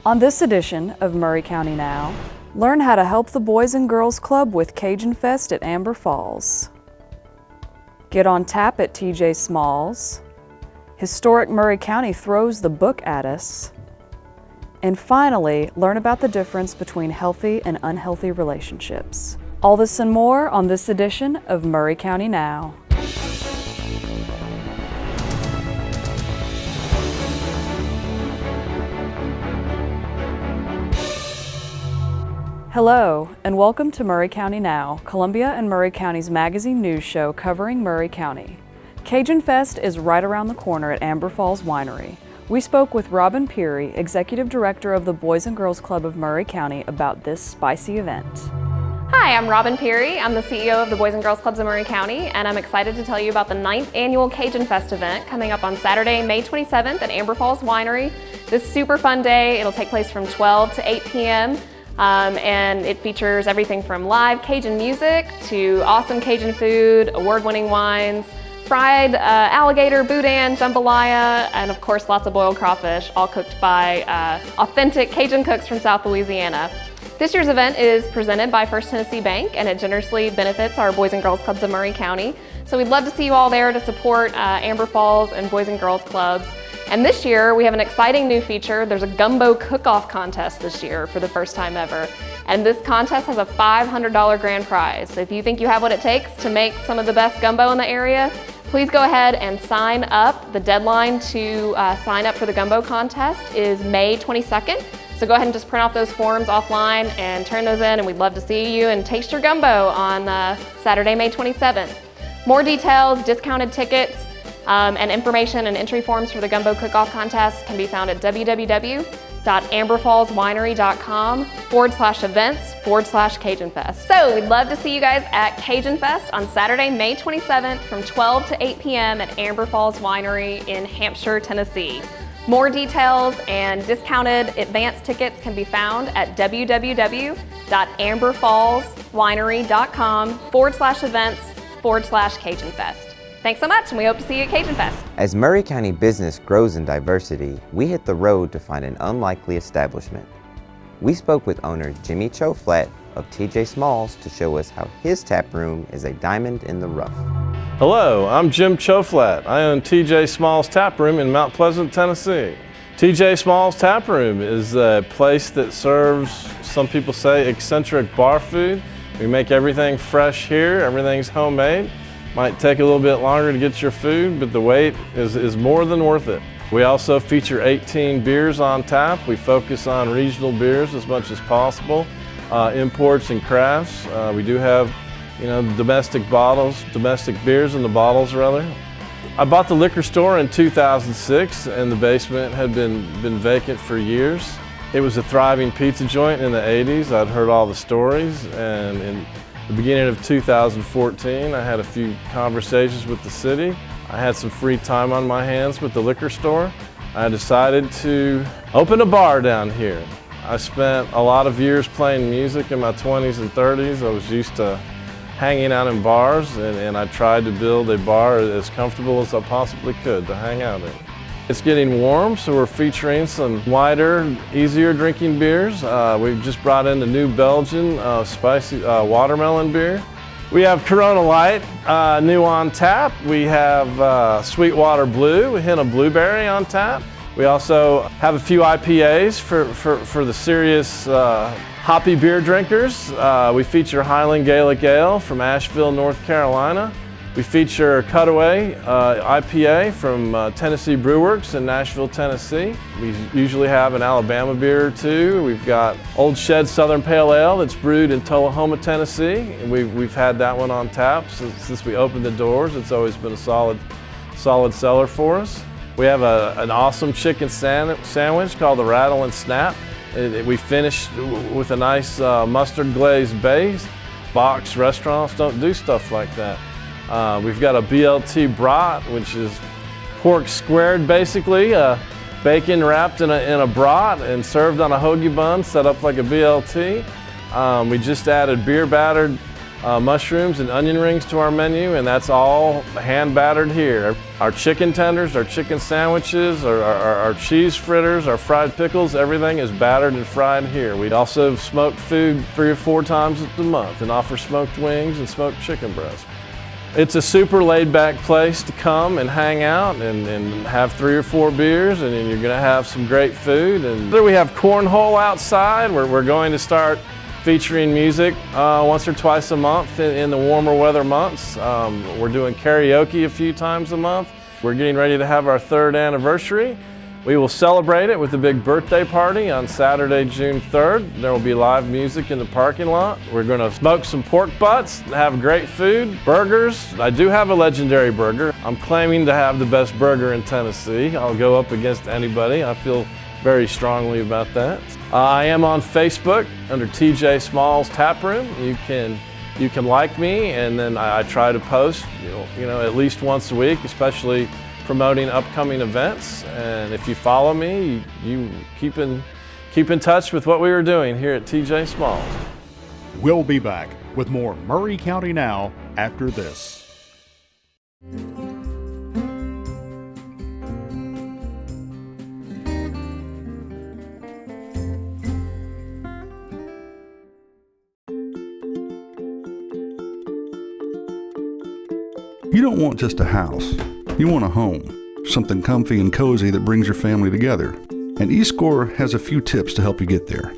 On this edition of Maury County Now, learn how to help the Boys and Girls Club with Cajunfest at Amber Falls. Get on tap at TJ Smawls. Historic Maury County throws the book at us. And finally, learn about the difference between healthy and unhealthy relationships. All this and more on this edition of Maury County Now. Hello, and welcome to Maury County Now, Columbia and Maury County's magazine news show covering Maury County. Cajunfest is right around the corner at Amber Falls Winery. We spoke with Robin Peary, Executive Director of the Boys and Girls Club of Maury County, about this spicy event. Hi, I'm Robin Peary. I'm the CEO of the Boys and Girls Clubs of Maury County, and I'm excited to tell you about the 9th annual Cajunfest event coming up on Saturday, May 27th at Amber Falls Winery. This super fun day. It'll take place from 12 to 8 p.m. And it features everything from live Cajun music to awesome Cajun food, award-winning wines, fried alligator, boudin, jambalaya, and of course lots of boiled crawfish, all cooked by authentic Cajun cooks from South Louisiana. This year's event is presented by First Tennessee Bank, and it generously benefits our Boys and Girls Clubs of Maury County. So we'd love to see you all there to support Amber Falls and Boys and Girls Clubs. And this year, we have an exciting new feature. There's a gumbo cook-off contest this year for the first time ever. And this contest has a $500 grand prize. So if you think you have what it takes to make some of the best gumbo in the area, please go ahead and sign up. The deadline to sign up for the gumbo contest is May 22nd. So go ahead and just print off those forms offline and turn those in, and we'd love to see you and taste your gumbo on Saturday, May 27th. More details, discounted tickets, and information and entry forms for the Gumbo Cook-Off Contest can be found at www.amberfallswinery.com/events/Cajunfest. So we'd love to see you guys at Cajunfest on Saturday, May 27th from 12 to 8 p.m. at Amber Falls Winery in Hampshire, Tennessee. More details and discounted advance tickets can be found at www.amberfallswinery.com/events/Cajunfest. Thanks so much, and we hope to see you at Cajunfest. As Maury County business grows in diversity, we hit the road to find an unlikely establishment. We spoke with owner Jimmy Choflat of TJ Smawls to show us how his tap room is a diamond in the rough. Hello, I'm Jim Choflat. I own TJ Smawls Tap Room in Mount Pleasant, Tennessee. TJ Smawls Tap Room is a place that serves, some people say, eccentric bar food. We make everything fresh here, everything's homemade. Might take a little bit longer to get your food, but the wait is more than worth it. We also feature 18 beers on tap. We focus on regional beers as much as possible, imports and crafts. We do have, domestic beers in the bottles rather. I bought the liquor store in 2006, and the basement had been vacant for years. It was a thriving pizza joint in the 80s. I'd heard all the stories, and in the beginning of 2014, I had a few conversations with the city. I had some free time on my hands with the liquor store. I decided to open a bar down here. I spent a lot of years playing music in my 20s and 30s. I was used to hanging out in bars, and I tried to build a bar as comfortable as I possibly could to hang out in. It's getting warm, so we're featuring some lighter, easier drinking beers. We've just brought in the new Belgian spicy watermelon beer. We have Corona Light, new on tap. We have Sweetwater Blue, a hint of blueberry on tap. We also have a few IPAs for the serious hoppy beer drinkers. We feature Highland Gaelic Ale from Asheville, North Carolina. We feature Cutaway IPA from Tennessee Brewworks in Nashville, Tennessee. We usually have an Alabama beer or two. We've got Old Shed Southern Pale Ale that's brewed in Tullahoma, Tennessee. We've had that one on tap since we opened the doors. It's always been a solid seller for us. We have an awesome chicken sandwich called the Rattle and Snap. We finished with a nice mustard glazed base. Box restaurants don't do stuff like that. We've got a BLT brat, which is pork squared basically, bacon wrapped in a brat and served on a hoagie bun, set up like a BLT. We just added beer battered mushrooms and onion rings to our menu, and that's all hand battered here. Our chicken tenders, our chicken sandwiches, our cheese fritters, our fried pickles, everything is battered and fried here. We also smoke food 3 or 4 times a month and offer smoked wings and smoked chicken breast. It's a super laid-back place to come and hang out and have 3 or 4 beers, and then you're going to have some great food. And there we have cornhole outside, where we're going to start featuring music once or twice a month in the warmer weather months. We're doing karaoke a few times a month. We're getting ready to have our 3rd anniversary. We will celebrate it with a big birthday party on Saturday, June 3rd. There will be live music in the parking lot. We're going to smoke some pork butts, have great food, burgers. I do have a legendary burger. I'm claiming to have the best burger in Tennessee. I'll go up against anybody. I feel very strongly about that. I am on Facebook under TJ Small's Tap Room. You can like me, and then I try to post, you know, at least once a week, especially promoting upcoming events. And if you follow me, you keep in touch with what we were doing here at TJ Small's. We'll be back with more Maury County Now after this. You don't want just a house. You want a home, something comfy and cozy that brings your family together. And eScore has a few tips to help you get there.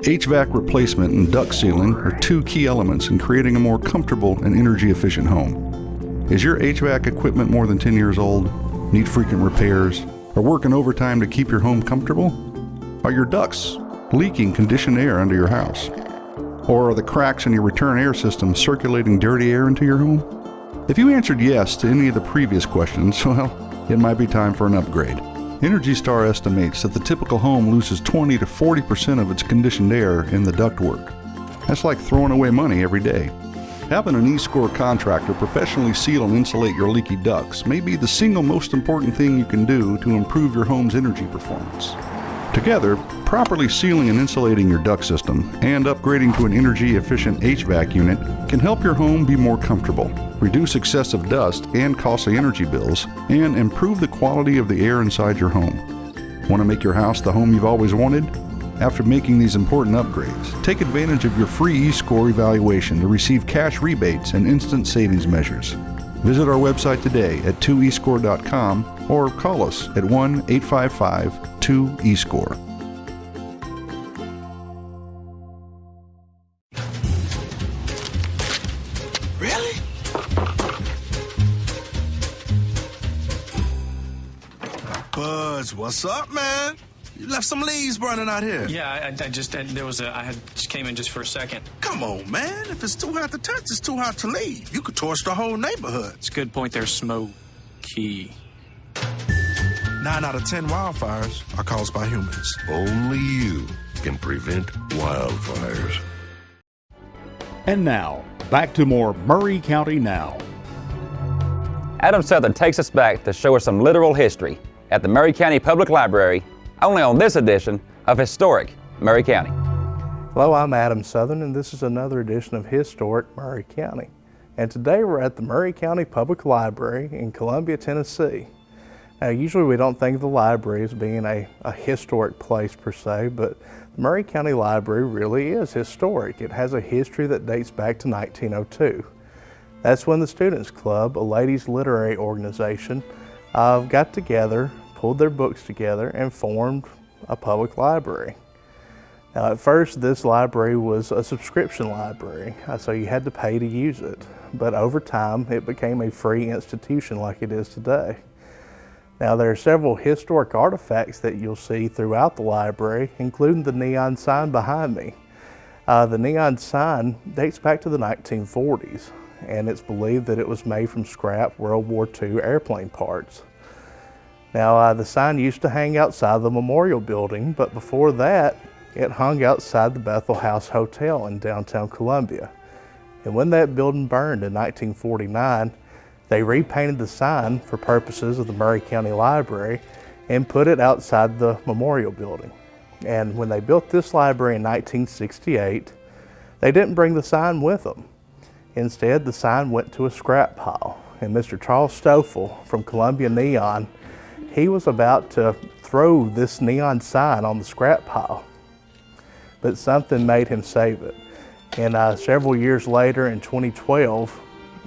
HVAC replacement and duct sealing are 2 key elements in creating a more comfortable and energy-efficient home. Is your HVAC equipment more than 10 years old, need frequent repairs, or working overtime to keep your home comfortable? Are your ducts leaking conditioned air under your house? Or are the cracks in your return air system circulating dirty air into your home? If you answered yes to any of the previous questions, well, it might be time for an upgrade. Energy Star estimates that the typical home loses 20 to 40% of its conditioned air in the ductwork. That's like throwing away money every day. Having an eScore contractor professionally seal and insulate your leaky ducts may be the single most important thing you can do to improve your home's energy performance. Together, properly sealing and insulating your duct system and upgrading to an energy-efficient HVAC unit can help your home be more comfortable, reduce excessive dust and costly energy bills, and improve the quality of the air inside your home. Want to make your house the home you've always wanted? After making these important upgrades, take advantage of your free eScore evaluation to receive cash rebates and instant savings measures. Visit our website today at 2escore.com or call us at 1-855-2eScore. Really? Buzz, what's up, man? You left some leaves burning out here. Yeah, I just came in just for a second. Come on, man. If it's too hot to touch, it's too hot to leave. You could torch the whole neighborhood. It's a good point there, Smokey. 9 out of 10 wildfires are caused by humans. Only you can prevent wildfires. And now, back to more Maury County Now. Adam Southern takes us back to show us some literal history at the Maury County Public Library, only on this edition of Historic Maury County. Hello, I'm Adam Southern, and this is another edition of Historic Maury County. And today we're at the Maury County Public Library in Columbia, Tennessee. Now, usually we don't think of the library as being a historic place per se, but the Maury County Library really is historic. It has a history that dates back to 1902. That's when the Students Club, a ladies' literary organization, got together, pulled their books together, and formed a public library. Now, at first, this library was a subscription library, so you had to pay to use it. But over time, it became a free institution like it is today. Now, there are several historic artifacts that you'll see throughout the library, including the neon sign behind me. The neon sign dates back to the 1940s, and it's believed that it was made from scrap World War II airplane parts. Now, the sign used to hang outside the Memorial Building, but before that, it hung outside the Bethel House Hotel in downtown Columbia. And when that building burned in 1949, they repainted the sign for purposes of the Maury County Library and put it outside the Memorial Building. And when they built this library in 1968, they didn't bring the sign with them. Instead, the sign went to a scrap pile. and Mr. Charles Stoffel from Columbia Neon, he was about to throw this neon sign on the scrap pile, but something made him save it. And several years later, in 2012,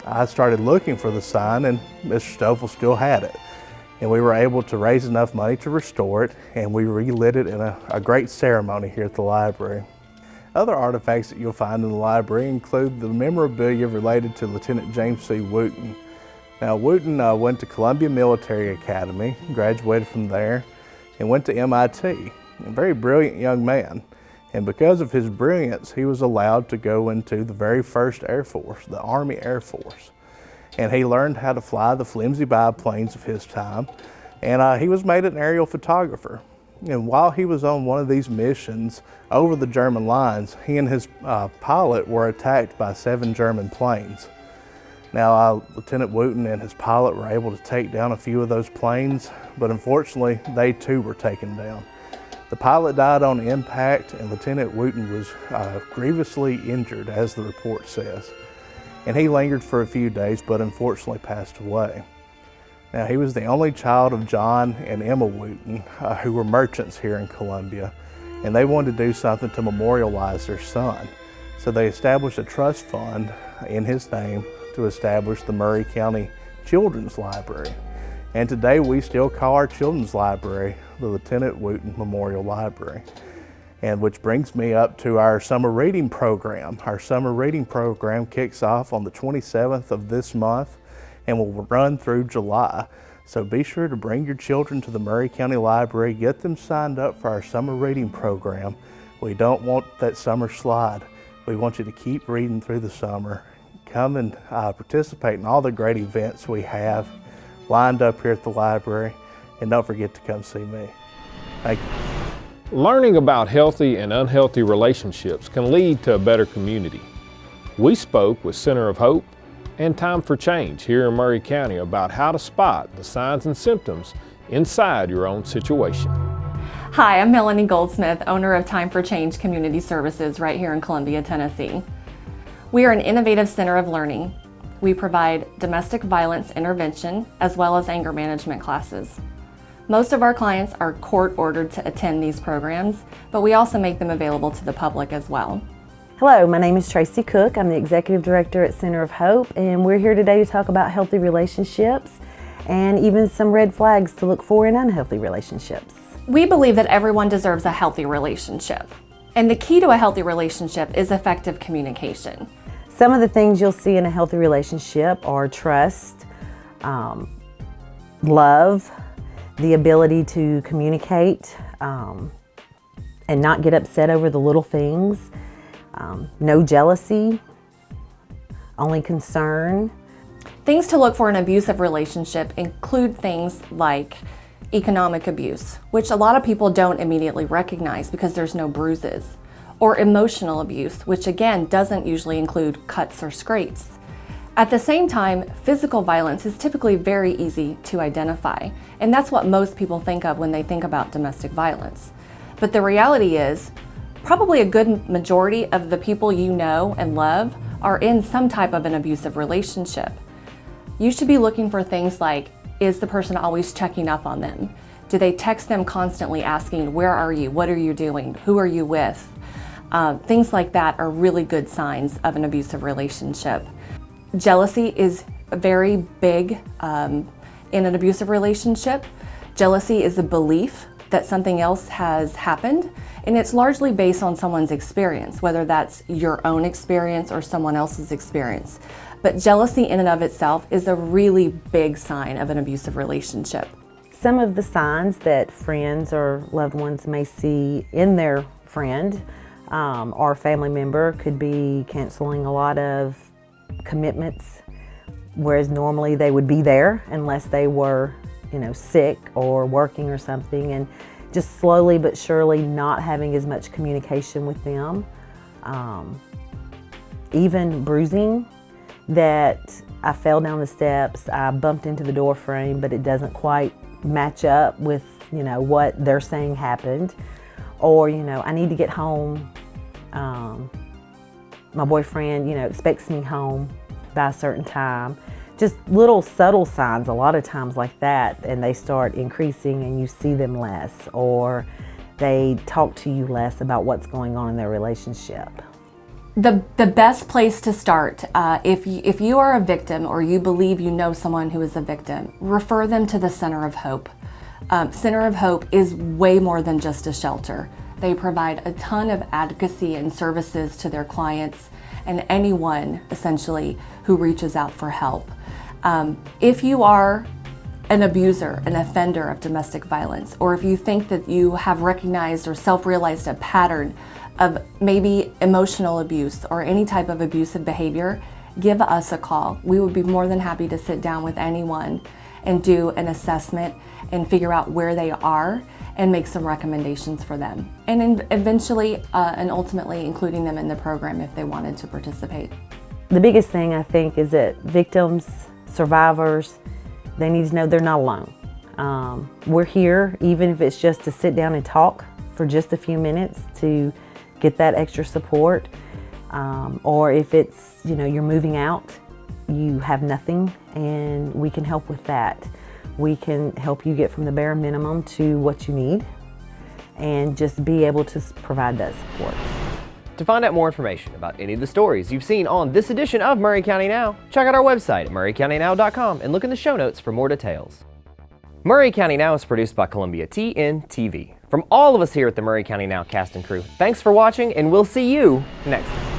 I started looking for the sign, and Mr. Stoffel still had it. And we were able to raise enough money to restore it, and we relit it in a great ceremony here at the library. Other artifacts that you'll find in the library include the memorabilia related to Lieutenant James C. Wooten. Now, Wooten went to Columbia Military Academy, graduated from there, and went to MIT. A very brilliant young man. And because of his brilliance, he was allowed to go into the very first Air Force, the Army Air Force. And he learned how to fly the flimsy biplanes of his time, and he was made an aerial photographer. And while he was on one of these missions over the German lines, he and his pilot were attacked by 7 German planes. Now, Lieutenant Wooten and his pilot were able to take down a few of those planes, but unfortunately, they too were taken down. The pilot died on impact, and Lieutenant Wooten was grievously injured, as the report says. And he lingered for a few days, but unfortunately passed away. Now, he was the only child of John and Emma Wooten, who were merchants here in Columbia, and they wanted to do something to memorialize their son. So they established a trust fund in his name to establish the Maury County Children's Library. And today we still call our children's library the Lieutenant Wooten Memorial Library. And which brings me up to our summer reading program. Our summer reading program kicks off on the 27th of this month and will run through July. So be sure to bring your children to the Maury County Library, get them signed up for our summer reading program. We don't want that summer slide. We want you to keep reading through the summer. Come and participate in all the great events we have lined up here at the library, and don't forget to come see me. Thank you. Learning about healthy and unhealthy relationships can lead to a better community. We spoke with Center of Hope and Time for Change here in Maury County about how to spot the signs and symptoms inside your own situation. Hi, I'm Melanie Goldsmith, owner of Time for Change Community Services right here in Columbia, Tennessee. We are an innovative center of learning. We provide domestic violence intervention as well as anger management classes. Most of our clients are court-ordered to attend these programs, but we also make them available to the public as well. Hello, my name is Tracy Cook. I'm the Executive Director at Center of Hope, and we're here today to talk about healthy relationships and even some red flags to look for in unhealthy relationships. We believe that everyone deserves a healthy relationship, and the key to a healthy relationship is effective communication. Some of the things you'll see in a healthy relationship are trust, love, the ability to communicate and not get upset over the little things, no jealousy, only concern. Things to look for in an abusive relationship include things like economic abuse, which a lot of people don't immediately recognize because there's no bruises. Or emotional abuse, which again doesn't usually include cuts or scrapes. At the same time, physical violence is typically very easy to identify, and that's what most people think of when they think about domestic violence. But the reality is, probably a good majority of the people you know and love are in some type of an abusive relationship. You should be looking for things like, is the person always checking up on them? Do they text them constantly asking, where are you? What are you doing? Who are you with? Things like that are really good signs of an abusive relationship. Jealousy is very big in an abusive relationship. Jealousy is a belief that something else has happened, and it's largely based on someone's experience, whether that's your own experience or someone else's experience. But jealousy in and of itself is a really big sign of an abusive relationship. Some of the signs that friends or loved ones may see in their friend or family member could be canceling a lot of commitments, whereas normally they would be there unless they were, sick or working or something, and just slowly but surely not having as much communication with them. Even bruising, that I fell down the steps, I bumped into the door frame, but it doesn't quite match up with, what they're saying happened. Or, I need to get home. My boyfriend, expects me home by a certain time. just little subtle signs a lot of times like that, and they start increasing and you see them less, or they talk to you less about what's going on in their relationship. The best place to start, if you are a victim or you believe you know someone who is a victim, refer them to the Center of Hope. Center of Hope is way more than just a shelter. They provide a ton of advocacy and services to their clients and anyone, essentially, who reaches out for help. If you are an abuser, an offender of domestic violence, or if you think that you have recognized or self-realized a pattern of maybe emotional abuse or any type of abusive behavior, give us a call. We would be more than happy to sit down with anyone and do an assessment and figure out where they are and make some recommendations for them. And eventually and ultimately including them in the program if they wanted to participate. The biggest thing I think is that victims, survivors, they need to know they're not alone. We're here, even if it's just to sit down and talk for just a few minutes to get that extra support. Or if it's, you're moving out, you have nothing, and we can help with that. We can help you get from the bare minimum to what you need and just be able to provide that support. To find out more information about any of the stories you've seen on this edition of Maury County Now, check out our website at maurycountynow.com and look in the show notes for more details. Maury County Now is produced by Columbia TN-TV. From all of us here at the Maury County Now cast and crew, thanks for watching, and we'll see you next time.